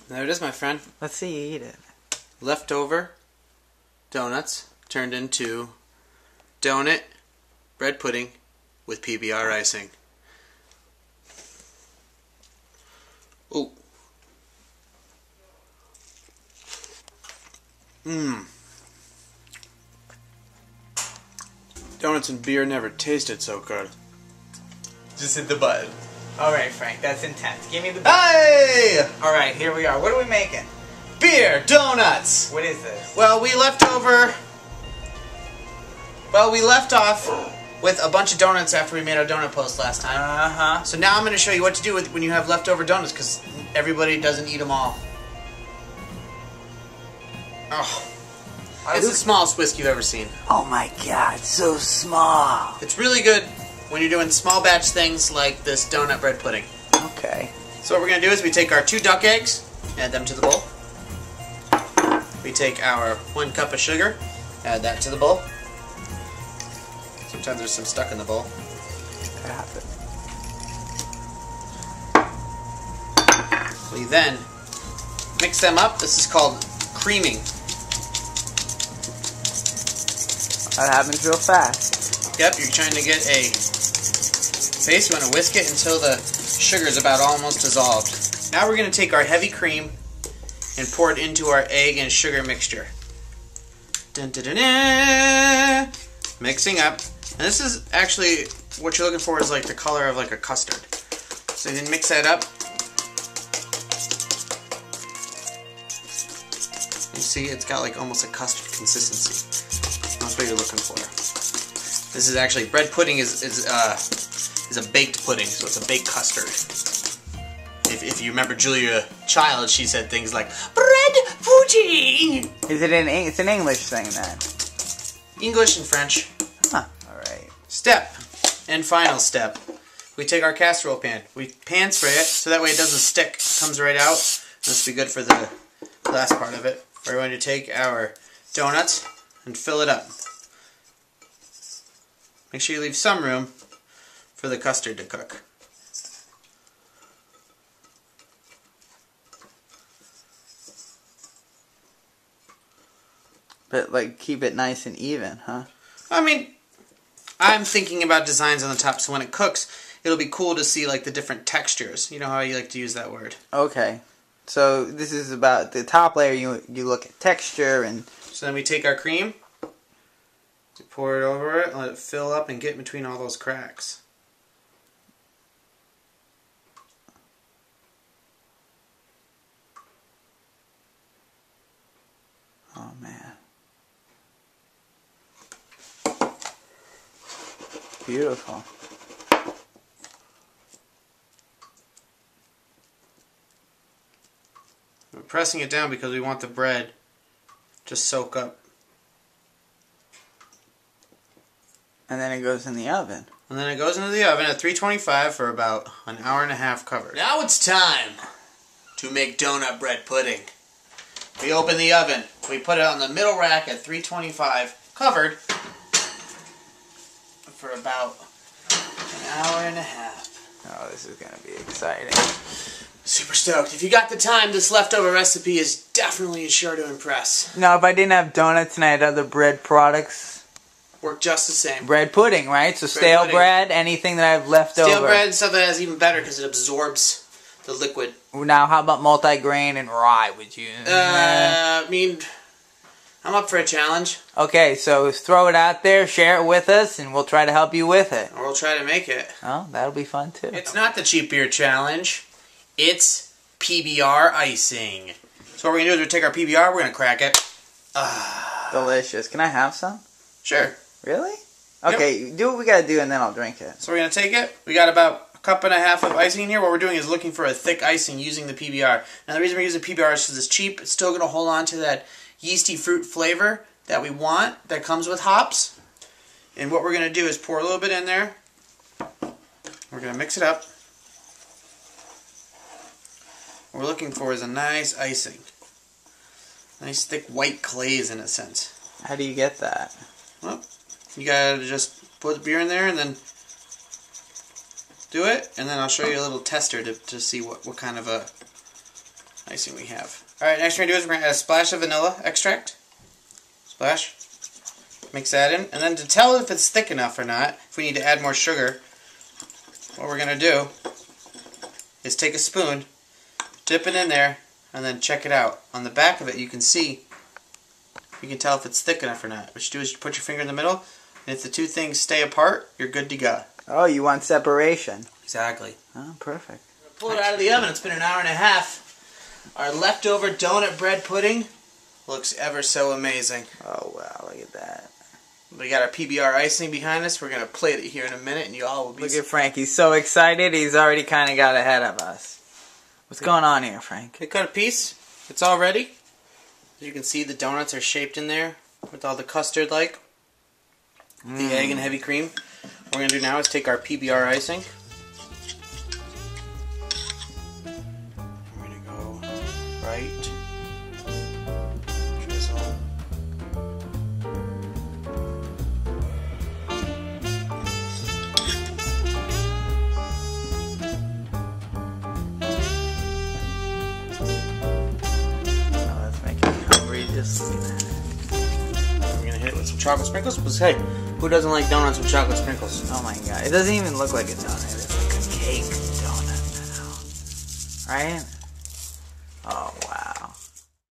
There it is, my friend. Let's see you eat it. Leftover donuts turned into donut bread pudding with PBR icing. Ooh. Mmm. Donuts and beer never tasted so good. Just hit the button. Alright, Frank, that's intense. Give me the button. Hey! Alright, here we are. What are we making? Beer donuts! What is this? Well, we left off with a bunch of donuts after we made our donut post last time. Uh-huh. So now I'm going to show you what to do when you have leftover donuts, because everybody doesn't eat them all. Oh. It's the smallest whisk you've ever seen. Oh my god, so small. It's really good when you're doing small batch things like this donut bread pudding. Okay. So what we're going to do is we take our 2 duck eggs, add them to the bowl. We take our 1 cup of sugar, add that to the bowl. Sometimes there's some stuck in the bowl. That happens. We then mix them up. This is called creaming. That happens real fast. Yep, you're trying to get a base. You want to whisk it until the sugar is about almost dissolved. Now we're going to take our heavy cream and pour it into our egg and sugar mixture. Dun, dun, dun, dun. Mixing up. And this is actually, what you're looking for is like the color of like a custard. So then mix that up. You see, it's got like almost a custard consistency. That's what you're looking for. This is actually, bread pudding is a baked pudding, so it's a baked custard. If you remember Julia Child, she said things like, bread pudding! Is it it's an English thing then? English and French. Huh. Alright. Step, and final step. We take our casserole pan. We pan spray it, so that way it doesn't stick. It comes right out. This will be good for the last part of it. We're going to take our donuts and fill it up. Make sure you leave some room for the custard to cook. But like keep it nice and even, huh? I mean, I'm thinking about designs on the top, so when it cooks, it'll be cool to see like the different textures. You know how you like to use that word. Okay. So this is about the top layer. You look at texture and. So then we take our cream, we pour it over it, and let it fill up and get in between all those cracks. Oh man. Beautiful. We're pressing it down because we want the bread to soak up. And then it goes in the oven. And then it goes into the oven at 325 for about an hour and a half covered. Now it's time to make donut bread pudding. We open the oven. We put it on the middle rack at 325 covered for about an hour and a half. Oh, this is going to be exciting. Super stoked. If you got the time, this leftover recipe is definitely sure to impress. Now, if I didn't have donuts and I had other bread products... Work just the same. Bread pudding, right? So stale pudding. Bread, anything that I have left over. Stale bread and stuff that is even better because it absorbs the liquid. Now, how about multigrain and rye? Would you? I mean, I'm up for a challenge. Okay, so throw it out there, share it with us, and we'll try to help you with it. Or we'll try to make it. Oh, that'll be fun too. It's not the cheap beer challenge. It's PBR icing. So what we're going to do is we're take our PBR, we're going to crack it. Delicious. Can I have some? Sure. Really? Okay, do what we gotta do and then I'll drink it. So we're going to take it. We got about a cup and a half of icing in here. What we're doing is looking for a thick icing using the PBR. Now the reason we're using PBR is because it's cheap. It's still going to hold on to that yeasty fruit flavor that we want that comes with hops. And what we're going to do is pour a little bit in there. We're going to mix it up. What we're looking for is a nice icing. Nice thick white glaze in a sense. How do you get that? Well, you gotta just put the beer in there and then do it, and then I'll show you a little tester to see what kind of a icing we have. Alright, next we're going to do is we're going to add a splash of vanilla extract. Splash. Mix that in. And then to tell if it's thick enough or not, if we need to add more sugar, what we're going to do is take a spoon, dip it in there, and then check it out. On the back of it you can see, you can tell if it's thick enough or not. What you do is you put your finger in the middle, and if the two things stay apart, you're good to go. Oh, you want separation. Exactly. Oh, perfect. Pull it out of the oven. It's been an hour and a half. Our leftover donut bread pudding looks ever so amazing. Oh, wow, look at that. We got our PBR icing behind us. We're going to plate it here in a minute, and you all will be... Look at Frank. He's so excited, he's already kind of got ahead of us. What's going on here, Frank? We cut a piece. It's all ready. As you can see, the donuts are shaped in there with all the custard like. The egg and heavy cream. What we're going to do now is take our PBR icing. We're going to go right. Drizzle. Oh, that's making me hungry just looking at it. We're going to hit it with some chocolate sprinkles. Because, hey, who doesn't like donuts with chocolate sprinkles? Oh my god, it doesn't even look like a donut. It's like a cake donut now. Right?